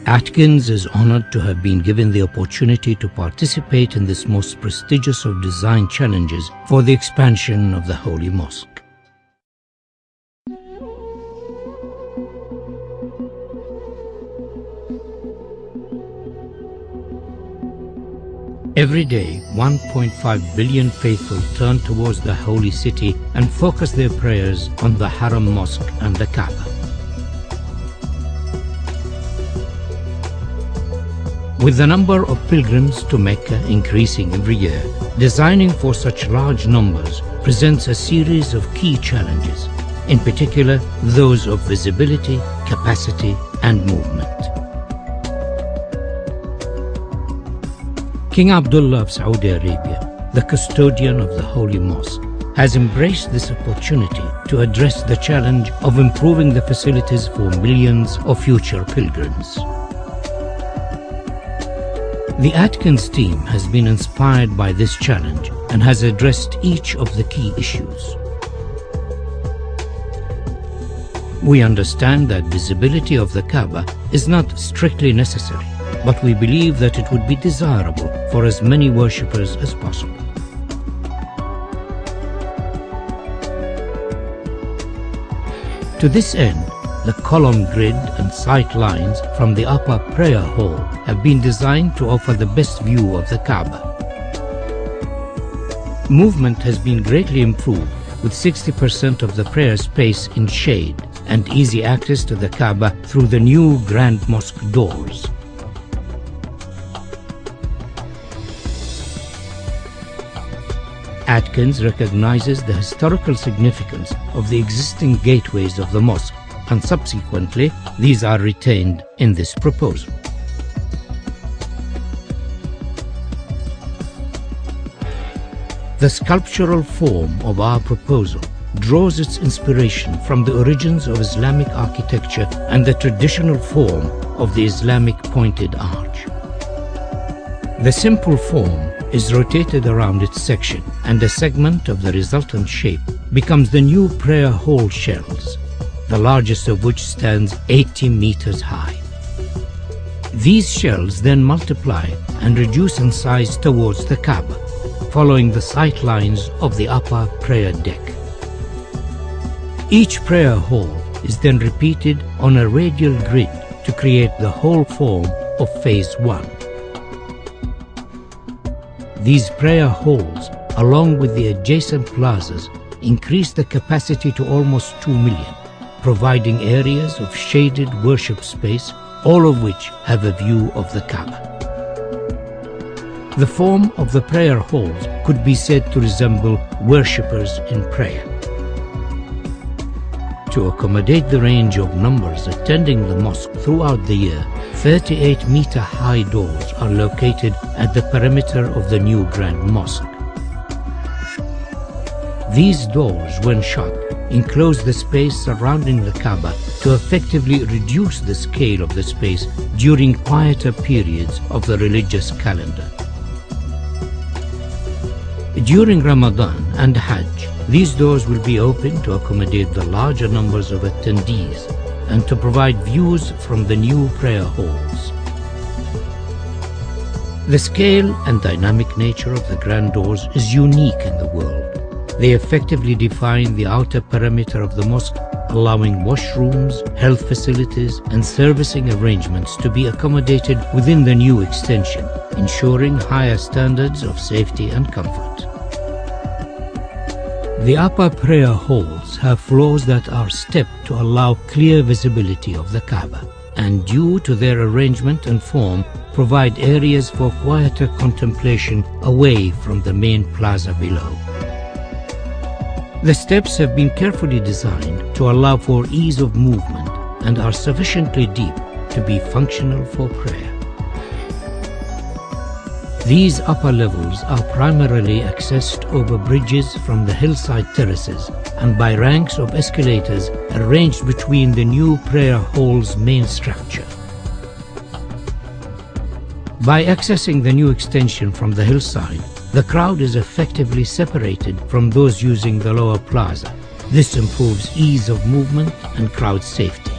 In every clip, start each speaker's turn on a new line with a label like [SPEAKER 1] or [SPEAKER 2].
[SPEAKER 1] Atkins is honored to have been given the opportunity to participate in this most prestigious of design challenges for the expansion of the Holy Mosque. Every day, 1.5 billion faithful turn towards the holy city and focus their prayers on the Haram Mosque and the Kaaba. With the number of pilgrims to Mecca increasing every year, designing for such large numbers presents a series of key challenges, in particular those of visibility, capacity, and movement. King Abdullah of Saudi Arabia, the custodian of the Holy Mosque, has embraced this opportunity to address the challenge of improving the facilities for millions of future pilgrims. The Atkins team has been inspired by this challenge and has addressed each of the key issues. We understand that visibility of the Kaaba is not strictly necessary, but we believe that it would be desirable for as many worshippers as possible. To this end, the column grid and sight lines from the upper prayer hall have been designed to offer the best view of the Kaaba. Movement has been greatly improved, with 60% of the prayer space in shade and easy access to the Kaaba through the new Grand Mosque doors. Atkins recognizes the historical significance of the existing gateways of the mosque, and subsequently these are retained in this proposal. The sculptural form of our proposal draws its inspiration from the origins of Islamic architecture and the traditional form of the Islamic pointed arch. The simple form is rotated around its section, and a segment of the resultant shape becomes the new prayer hall shells, the largest of which stands 80 meters high. These shells then multiply and reduce in size towards the Kaaba, following the sight lines of the upper prayer deck. Each prayer hall is then repeated on a radial grid to create the whole form of Phase 1. These prayer halls, along with the adjacent plazas, increase the capacity to almost 2 million, providing areas of shaded worship space, all of which have a view of the Kaaba. The form of the prayer halls could be said to resemble worshippers in prayer. To accommodate the range of numbers attending the mosque throughout the year, 38-meter-high doors are located at the perimeter of the new Grand Mosque. These doors, when shut, enclose the space surrounding the Kaaba to effectively reduce the scale of the space during quieter periods of the religious calendar. During Ramadan and Hajj, these doors will be open to accommodate the larger numbers of attendees and to provide views from the new prayer halls. The scale and dynamic nature of the grand doors is unique in the world. They effectively define the outer perimeter of the mosque, allowing washrooms, health facilities, and servicing arrangements to be accommodated within the new extension, ensuring higher standards of safety and comfort. The upper prayer halls have floors that are stepped to allow clear visibility of the Kaaba, and due to their arrangement and form, provide areas for quieter contemplation away from the main plaza below. The steps have been carefully designed to allow for ease of movement and are sufficiently deep to be functional for prayer. These upper levels are primarily accessed over bridges from the hillside terraces and by ranks of escalators arranged between the new prayer hall's main structure. By accessing the new extension from the hillside, the crowd is effectively separated from those using the lower plaza. This improves ease of movement and crowd safety.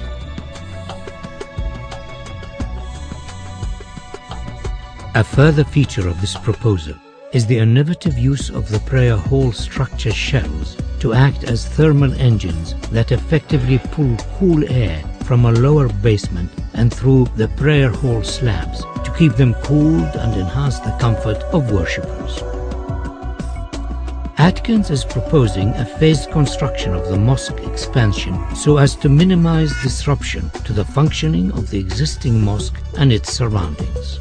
[SPEAKER 1] A further feature of this proposal is the innovative use of the prayer hall structure shells to act as thermal engines that effectively pull cool air from a lower basement and through the prayer hall slabs to keep them cooled and enhance the comfort of worshippers. Atkins is proposing a phased construction of the mosque expansion so as to minimize disruption to the functioning of the existing mosque and its surroundings.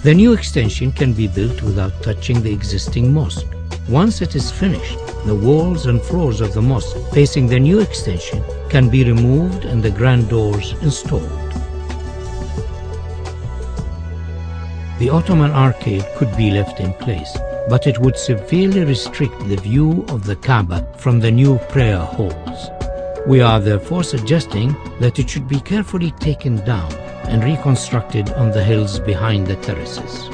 [SPEAKER 1] The new extension can be built without touching the existing mosque. Once it is finished, the walls and floors of the mosque facing the new extension can be removed and the grand doors installed. The Ottoman arcade could be left in place, but it would severely restrict the view of the Kaaba from the new prayer halls. We are therefore suggesting that it should be carefully taken down and reconstructed on the hills behind the terraces.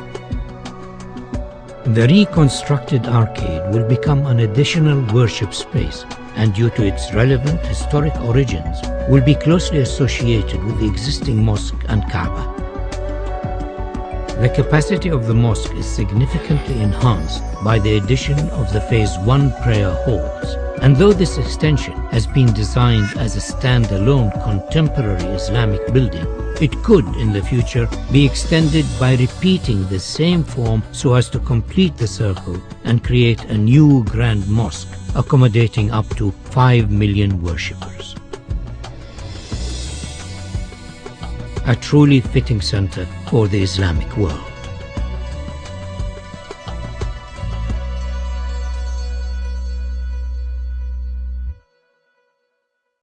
[SPEAKER 1] The reconstructed arcade will become an additional worship space and, due to its relevant historic origins, will be closely associated with the existing mosque and Kaaba. The capacity of the mosque is significantly enhanced by the addition of the Phase 1 prayer halls, and though this extension has been designed as a standalone contemporary Islamic building, it could in the future be extended by repeating the same form so as to complete the circle and create a new grand mosque accommodating up to 5 million worshippers. A truly fitting center for the Islamic world.